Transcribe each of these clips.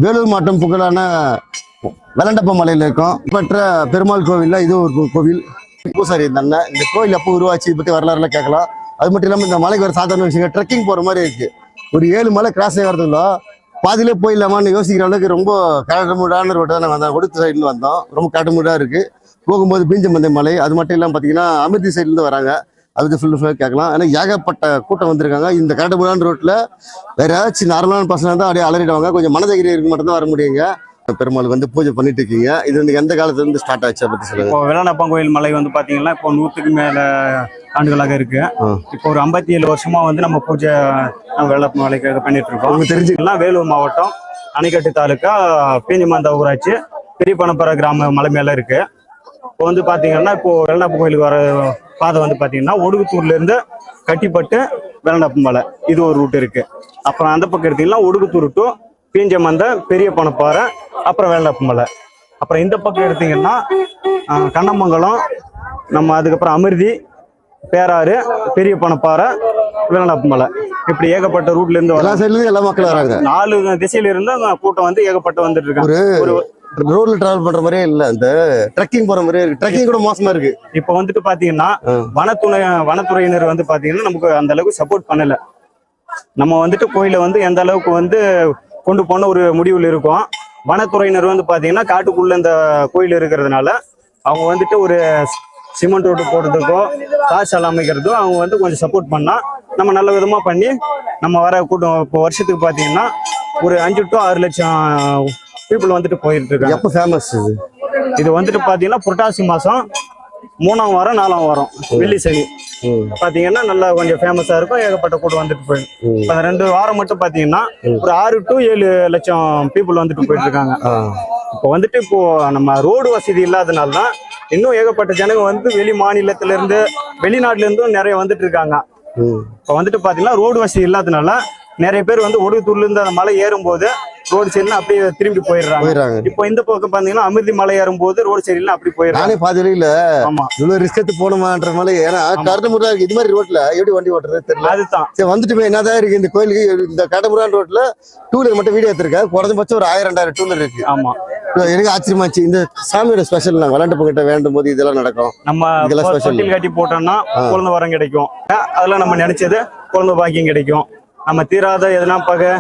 வேலூர் மாவட்டம் புகழான வெள்ளண்டப்ப மலையில இருக்கும் பெற்ற பெருமாள் கோவில்ல இது ஒரு கோவில். பூசாரி இருந்தாங்க. இந்த கோயில் எப்போ உருவாச்சு பத்தி வரலாறுலாம் கேட்கலாம். அது மட்டும் இல்லாமல் இந்த மலைக்கு வர சாதாரண விஷயம் ட்ரெக்கிங் போற மாதிரி இருக்கு. ஒரு 7 மலை கிராஸ் ஆகிறதுக்குள்ள பாதியிலே போயிடலாமான்னு யோசிக்கிற அளவுக்கு ரொம்ப காட்டுமுடான ரோட்டை தான் நாங்கள் வந்தோம். ஒடுத்து சைடுல வந்தோம். ரொம்ப காட்டுமுடா இருக்கு. போகும்போது பீஞ்சமந்தை மலை அது மட்டும் இல்லாமல் பார்த்தீங்கன்னா அமிர்தி சைட்லேருந்து வராங்க. அது ஃபுல்லாக கேட்கலாம். ஏன்னா ஏகப்பட்ட கூட்டம் வந்திருக்காங்க. இந்த காட்டுமுடான ரோட்டில் வேற ஏதாச்சும் நார்மலான பசங்க தான் அப்படியே அலறிடுவாங்க. கொஞ்சம் மனதைரியம் இருக்கு மட்டும் தான் வர முடியுங்க. பெருமாளுக்கு வந்து பூஜை பண்ணிட்டு இருக்கீங்க. இது வந்து எந்த காலத்துல இருந்து ஸ்டார்ட் ஆச்சு பத்தி சொல்லுங்க. இப்போ வெள்ளனப்பன் கோயில் மலை வந்து பாத்தீங்கன்னா இப்போ 100க்கு மேல ஆண்டுகளாக இருக்கு. இப்போ ஒரு 57 வருஷமா வந்து நம்ம பூஜை வெள்ளப்ப மலைக்கு பண்ணிட்டு இருக்கோம். தெரிஞ்சுக்கலாம், வேலூர் மாவட்டம் அணைக்கட்டு தாலுக்கா பீஞ்சமந்த ஊராட்சி பெரிய பணப்பற கிராம மலை மேல இருக்கு. இப்போ வந்து பாத்தீங்கன்னா இப்போ வெள்ளனப்பன் கோயிலுக்கு வர பாதை வந்து பாத்தீங்கன்னா ஒடுகுத்தூர்ல இருந்து கட்டிப்பட்டு வெள்ளனப்பன் மலை இது ஒரு ரூட் இருக்கு. அப்புறம் அந்த பக்கம் எடுத்தீங்கன்னா ஒடுகுத்தூர் டு பீஞ்சமந்த பெரிய பணப்பாறை அப்புறம் வெள்ளனப்பன் மலை. அப்புறம் இந்த பக்கம் எடுத்தீங்கன்னா கண்ணமங்கலம் நம்ம அதுக்கப்புறம் அமிர்தி பேராறு பெரிய பணப்பாறை வெள்ளனப்பன் மலை இப்படி ஏகப்பட்ட ரூட்ல இருந்து எல்லா சைடுல இருந்து எல்லா மக்களும் வராங்க. 4 திசையில இருந்து கூட்டம் வந்து ஏகப்பட்டு வந்துட்டு இருக்காங்க. ஒரு ரோட்ல டிராவல் பண்ற மாதிரியே இல்ல, இந்த ட்ரெக்கிங் போற மாதிரியே இருக்கு. ட்ரெக்கிங் கூட மோசமா இருக்கு. இப்ப வந்துட்டு பாத்தீங்கன்னா வனத்துறையினர் வந்து பாத்தீங்கன்னா நமக்கு அந்த அளவுக்கு சப்போர்ட் பண்ணல. நம்ம வந்துட்டு கோயில வந்து எந்த அளவுக்கு வந்து கொண்டு போன ஒரு முடிவுல இருக்கும். வனத்துறையினர் வந்து பாத்தீங்கன்னா காட்டுக்குள்ள இந்த கோயில் இருக்கிறதுனால அவங்க வந்துட்டு ஒரு சிமெண்ட் ரோடு போடுறதுக்கோ காசு அமைக்கிறதோ அவங்க வந்து கொஞ்சம் சப்போர்ட் பண்ணா நம்ம நல்ல விதமா பண்ணி நம்ம வர கூட்டம் இப்போ வருஷத்துக்கு பாத்தீங்கன்னா ஒரு 5 to 6 லட்சம் பீப்புள் வந்துட்டு போயிட்டு இருக்காங்க. எப்ப ஃபேமஸ் இது வந்துட்டு பாத்தீங்கன்னா புரட்டாசி மாசம் 3ஆம் வாரம் 4ஆம் வாரம் வெள்ளி சனி பாத்தீங்கன்னா நல்லா கொஞ்சம் ஃபேமஸா இருக்கும். ஏகப்பட்ட கூட்டம் வந்துட்டு போயிடும். இப்ப 2 வாரம் மட்டும் பாத்தீங்கன்னா ஒரு 6 to 7 லட்சம் பீப்புள் வந்துட்டு போயிட்டு இருக்காங்க. இப்போ வந்துட்டு இப்போ நம்ம ரோடு வசதி இல்லாதனால்தான் இன்னும் ஏகப்பட்ட ஜனங்க வந்து வெளி மாநிலத்துல இருந்து வெளிநாட்டுல இருந்தும் நிறைய வந்துட்டு இருக்காங்க. இப்போ வந்துட்டு பாத்தீங்கன்னா ரோடு வசதி இல்லாதனால நிறைய பேர் வந்து ஒடுகுத்தூர்ல இருந்து அந்த மலை ஏறும் போது ரோடு சரியில்லை அப்படியே திரும்பி போயிடுறாங்க. இப்போ இந்த பக்கம் பாத்தீங்கன்னா அமிர்தி மலை ஏறும் போது ரோடு சரியில்லை அப்படி போயிடுறாங்க. பாதி இல்ல ஆமா இவ்வளவு ரிஸ்க் எடுத்து போனோமான்ற மலை. ஏன்னா கரடுமுறை இருக்கு. இது மாதிரி ரோட்ல எப்படி வண்டி ஓட்டுறது தெரியல. அதுதான் சரி வந்துட்டு என்னதான் இருக்கு இந்த கோயிலுக்கு. இந்த கரடுமுறையான ரோட்ல 2 வீலர் மட்டும் வீடியோ எடுத்திருக்கேன். குறைஞ்சபட்சம் ஒரு 1000-2000 2 வீலர் இருக்கு. ஆமா எனக்கு ஆச்சரியமாச்சு. இந்த சாமியோட ஸ்பெஷல் நான் விளையாண்டு போகிட்ட வேண்டும் போது இதெல்லாம் நடக்கும். நம்ம தொட்டில் கட்டி போட்டோம்னா குழந்தை வரம் கிடைக்கும். அதெல்லாம் நம்ம நினைச்சது குழந்தை பாக்கியம் கிடைக்கும். நம்ம தீராத எதனா பகை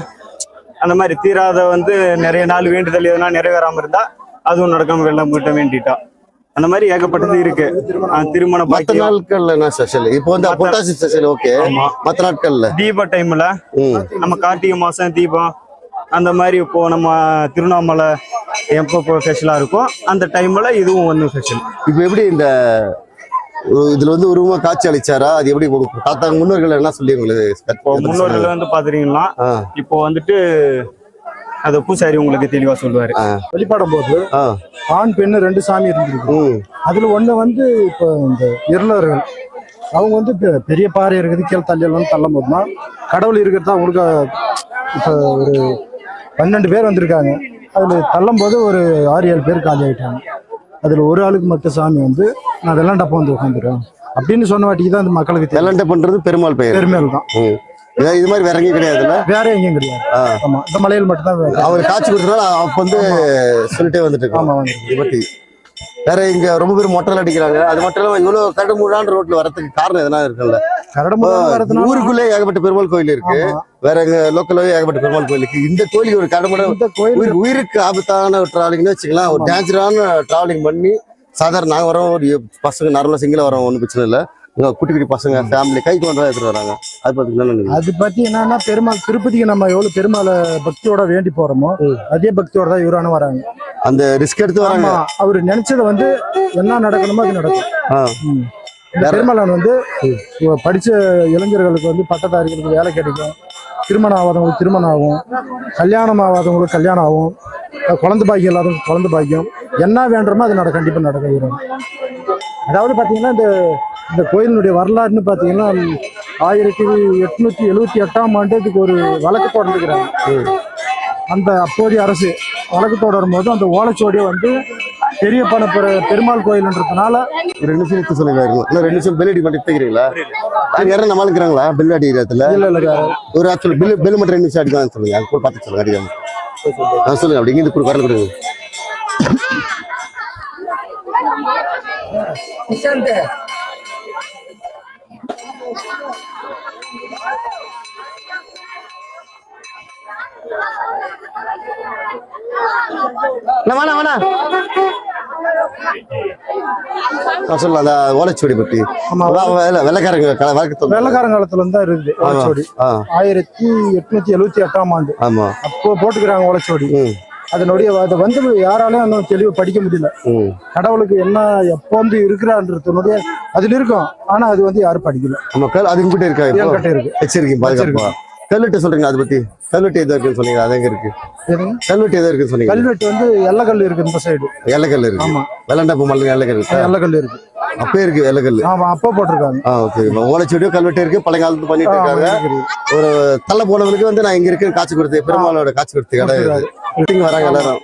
அந்த மாதிரி தீராத வந்து நிறைய நாள் வேண்டுதல் எதனா நிறைவேறாம இருந்தா அதுவும் நடக்காம வெள்ளம் கிட்ட வேண்டிட்டா அந்த மாதிரி ஏகப்பட்டது இருக்கு. திருமண மற்ற நாட்கள்ல என்ன ஸ்பெஷல்? இப்போ வந்து புரட்டாசி ஸ்பெஷல் ஓகே. மற்ற நாட்கள்ல தீப டைம்ல நம்ம கார்த்திகை மாசம் தீபம் அந்த மாதிரி இப்போ நம்ம திருவண்ணாமலை எப்போ ஸ்பெஷலா இருக்கும் அந்த டைம்ல இதுவும் வந்து ஸ்பெஷல். இப்போ எப்படி இந்த இதுல வந்து உருவமா காட்சி அளிச்சாரா? அது எப்படி தாத்தா முன்னோர்கள் என்ன சொல்லி உங்களுக்கு? முன்னோர்கள் வந்து பாத்துறீங்கன்னா இப்போ வந்துட்டு அது பூசாரி உங்களுக்கு தெளிவா சொல்லுவாரு. வெளிப்பாடும் போது ஆண் பெண்ணு 2 சாமி இருந்திருக்கு. அதுல ஒண்ணு வந்து இப்போ இந்த இருளர்கள் அவங்க வந்து பெரிய பாறை இருக்குது கீழே தள்ளியெல்லாம் தள்ளும் போதுனா கடவுள் இருக்கிறதா உங்களுக்கு இப்போ ஒரு 12 பேர் வந்திருக்காங்க. அதுல தள்ளும் போது ஒரு 6-7 பேர் காலி ஆயிட்டாங்க. அதுல ஒரு ஆளுக்கு மட்டும் சாமி வந்து நான் வெள்ளாண்டப்ப வந்து உட்காந்துருக்கேன் அப்படின்னு சொன்ன வாட்டிக்கு தான் அந்த மக்களுக்கு வெள்ளாண்ட பண்றது பெருமாள் பெயர். பெருமாள் தான். இது மாதிரி வேற எங்கேயும் கிடையாதுல்ல? வேற எங்கேயும் கிடையாது. ஆமா இந்த மலையில் மட்டும்தான் அவர் காட்சி கொடுத்தனால அப்ப வந்து சொல்லிட்டே வந்துட்டு இருக்கோம். வேற இங்க ரொம்ப பேர் மொட்டல் அடிக்கிறாங்க. அது மட்டும் இல்லாம இவ்வளவு கரடுமுடான ரோட்ல வரதுக்கு காரணம் எதனா இருக்குல்ல? ஊருக்குள்ளே ஏகப்பட்ட பெருமாள் கோயில் இருக்கு. வேற எங்க லோக்கலாவே ஏகப்பட்ட பெருமாள் கோயில் இருக்கு. இந்த கோயிலுக்கு ஒரு கரடுமுறை உயிருக்கு ஆபத்தான ஒரு டிராவலிங்னு வச்சுக்கலாம். ஒரு டேஞ்சரான டிராவலிங் பண்ணி சாதாரண நாங்க வரோம் ஒரு பசங்க நார்மலா சிங்கிளா வரோம் ஒன்றும் பிரச்சனை இல்லை. குட்டி குட்டி பசங்க ஃபேமிலி கைக்கு கொண்டு எடுத்துட்டு வராங்க. அது பத்தி என்னன்னா பெருமாள் திருப்பதிக்கு நம்ம எவ்வளவு பெருமாளை பக்தியோட வேண்டி போறோமோ அதே பக்தியோட தான் இவரான வராங்க. அந்த ரிஸ்க் எடுத்து வராங்க. அவரு நினைச்சதை வந்து என்ன நடக்கணுமோ அது நடக்கும். பெருமாள் வந்து படிச்ச இளைஞர்களுக்கு வந்து பட்டதாரிகளுக்கு வேலை கிடைக்கும். திருமணம் ஆகாதவங்களுக்கு திருமணம் ஆகும். கல்யாணம் ஆகாதவங்களுக்கு கல்யாணம் ஆகும். குழந்தை பாக்கியம் இல்லாதவங்களுக்கு குழந்தை பாக்கியம் என்ன வேண்டுமோ அது கண்டிப்பா நடக்கும். அதாவது பாத்தீங்கன்னா இந்த கோயிலினுடைய வரலாறுன்னு பாத்தீங்கன்னா 1878ஆம் ஆண்டு இதுக்கு ஒரு வழக்கு தொடர்ந்துக்கிறாங்க. அந்த அப்போதைய அரசு வழக்கு தொடரும் போது அந்த ஓலைச்சுவடியை வந்து பெரிய பெருமாள் கோயில்ன்றதுனால 2 நிமிஷம் சொல்லுங்க. 2 நிமிஷம் பெல் பண்ணி எடுத்துக்கிறீங்களா? யாரும் நம்ம இருக்கிறாங்களா பெல் அடிக்கிறதுல? இல்ல ஒரு ஆக்சுவல் பெல் மட்டும் 2 நிமிஷம் அடிக்கலாம் சொல்லுங்க. பார்த்து சொல்லுங்க. சொல்லுங்க அப்படி இங்க குரல் கொடுங்க. வேணா வேணா சொல்லலாம் அந்த ஓலைச்சுவடி பத்தி. வெள்ளக்காரங்காலத்துல தான் இருக்குது ஓலைச்சுவடி. 1878ஆம் ஆண்டு ஆமா அப்போ போட்டுக்கிறாங்க ஓலைச்சுவடி. அதனுடைய அதை வந்து யாராலையும் இன்னும் தெளிவு படிக்க முடியல. கடவுளுக்கு என்ன எப்போ வந்து இருக்கிறான்றதுனுடைய அதுல இருக்கும். ஆனா அது வந்து யாரும் படிக்கல. அது கிட்ட இருக்கா? என்கிட்ட இருக்கு. வச்சிருக்கீங்க. கல்வெட்டு சொல்றீங்க அதை பத்தி. கல்வெட்டு எதோ இருக்குன்னு சொன்னீங்க, அது எங்க இருக்கு? கல்வெட்டு எதோ இருக்குன்னு சொன்னீங்க. கல்வெட்டு வந்து எல்லக்கல் இருக்கு இந்த சைடு. எல்லக்கல் இருக்கு. ஆமா வெள்ளண்டப்ப மலை எல்லக்கல். எல்லக்கல் இருக்கு. அப்பே இருக்கு எல்லக்கல். ஆமா அப்போ போட்டிருக்காங்க. ஓகே. ஓலைச்சுவடியும் கல்வெட்டு இருக்கு. பழைய காலத்து பண்ணிட்டு இருக்காங்க. ஒரு தள்ள போனவங்களுக்கு வந்து நான் இங்க இருக்கு காட்சி கொடுத்து பெருமாளோட காட்சி கொடுத்து கடை வராங்க எல்லாரும்.